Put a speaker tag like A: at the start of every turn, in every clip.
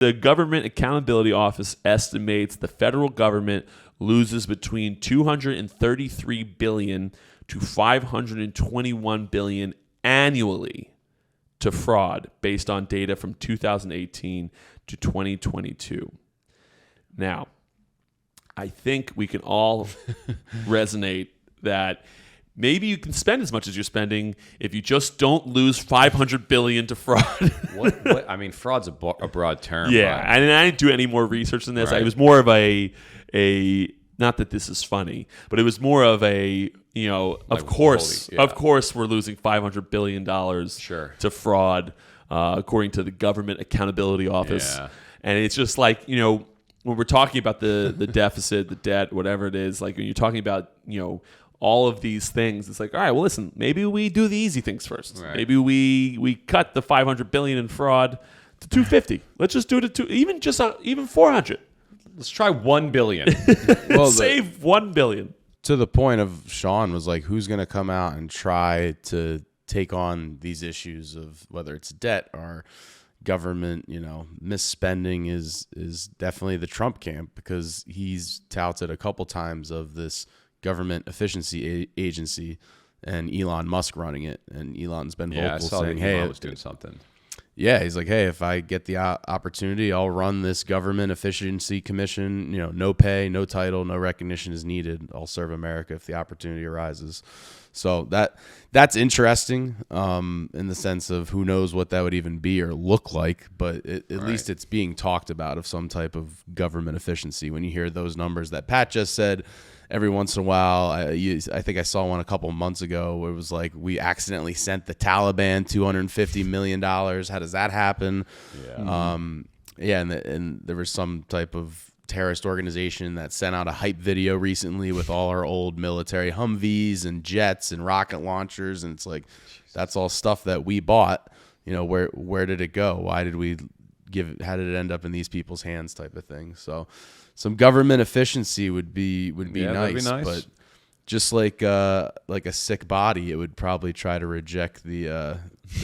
A: The Government Accountability Office estimates the federal government loses between $233 billion to $521 billion annually to fraud based on data from 2018 to 2022. Now, I think we can all resonate that maybe you can spend as much as you're spending if you just don't lose $500 billion to fraud.
B: What? I mean, fraud's a broad term.
A: Yeah,
B: but...
A: and I didn't do any more research than this.
B: Right.
A: It was more of a not that this is funny, but it was more of a, of course we're losing $500 billion to fraud, according to the Government Accountability Office.
B: Yeah.
A: And it's just like, when we're talking about the deficit, the debt, whatever it is, like when you're talking about, all of these things, it's like, all right, well, listen, maybe we do the easy things first.
B: Right.
A: Maybe we cut the $500 billion in fraud to 250. Let's just do it to even 400.
B: Let's try 1 billion.
A: Well, save $1 billion.
C: To the point of Sean was like, who's going to come out and try to take on these issues of whether it's debt or government, misspending is definitely the Trump camp, because he's touted a couple times of this government efficiency agency and Elon Musk running it. And Elon's been vocal saying, hey,
B: Elon was doing something.
C: Yeah, he's like, hey, if I get the opportunity, I'll run this government efficiency commission. No pay, no title, no recognition is needed. I'll serve America if the opportunity arises. So that's interesting, in the sense of who knows what that would even be or look like. But at least it's being talked about of some type of government efficiency. When you hear those numbers that Pat just said, every once in a while, I think I saw one a couple of months ago where it was like, we accidentally sent the Taliban $250 million. How does that happen?
B: Yeah.
C: And there was some type of terrorist organization that sent out a hype video recently with all our old military Humvees and jets and rocket launchers. And it's like, that's all stuff that we bought. Where did it go? Why did we how did it end up in these people's hands type of thing? So some government efficiency would be nice, but just like a sick body, it would probably try to reject the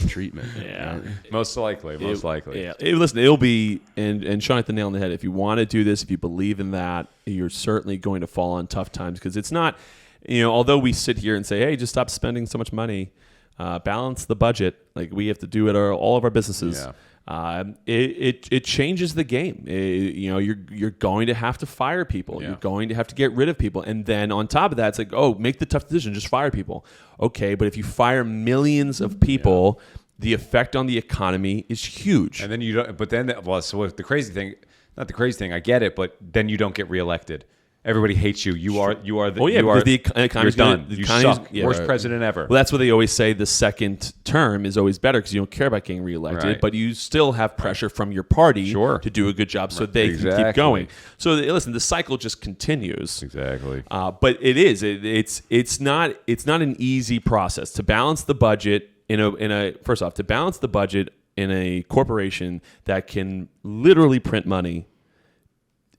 C: treatment.
A: Yeah,
C: right?
B: Most likely.
A: Yeah, listen, it'll be and Sean hit the nail on the head. If you want to do this, if you believe in that, you're certainly going to fall on tough times, because it's not, although we sit here and say, hey, just stop spending so much money, balance the budget, like we have to do at all of our businesses.
B: Yeah.
A: It changes the game. You're going to have to fire people.
B: Yeah.
A: You're going to have to get rid of people. And then on top of that, it's like, oh, make the tough decision. Just fire people. Okay, but if you fire millions of people, the effect on the economy is huge.
B: And then you don't. But then, so the crazy thing, not the crazy thing. I get it, but then you don't get reelected. Everybody hates you. You are the.
A: Oh yeah,
B: because
A: the economy's
B: you're done.
A: The
B: You
A: economy's,
B: suck.
A: yeah,
B: Worst
A: right.
B: president ever.
A: Well, that's what they always say. The second term is always better because you don't care about getting reelected,
B: Right.
A: but you still have pressure from your party
B: Sure.
A: to do a good job, so they can
B: Exactly.
A: keep going. So listen, the cycle just continues.
B: Exactly.
A: But it is. It's not an easy process to balance the budget first off, to balance the budget in a corporation that can literally print money.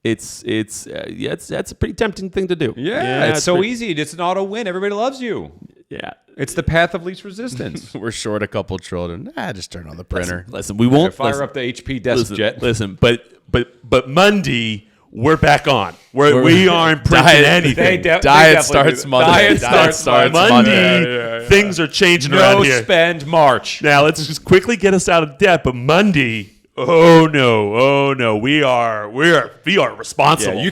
A: That's a pretty tempting thing to do.
B: Yeah, it's so easy. It's an auto win. Everybody loves you.
A: Yeah,
B: It's the path of least resistance.
C: We're short a couple trillion. Just turn on the printer.
A: Listen, we won't
B: Fire up the HP desk jet.
A: Listen, but Monday we're back on. We aren't printing anything.
C: Diet starts Monday.
B: Diet starts
A: Monday. Things are changing around here.
B: No spend March.
A: Now let's just quickly get us out of debt. But Monday, oh no, we are responsible.
B: Yeah, you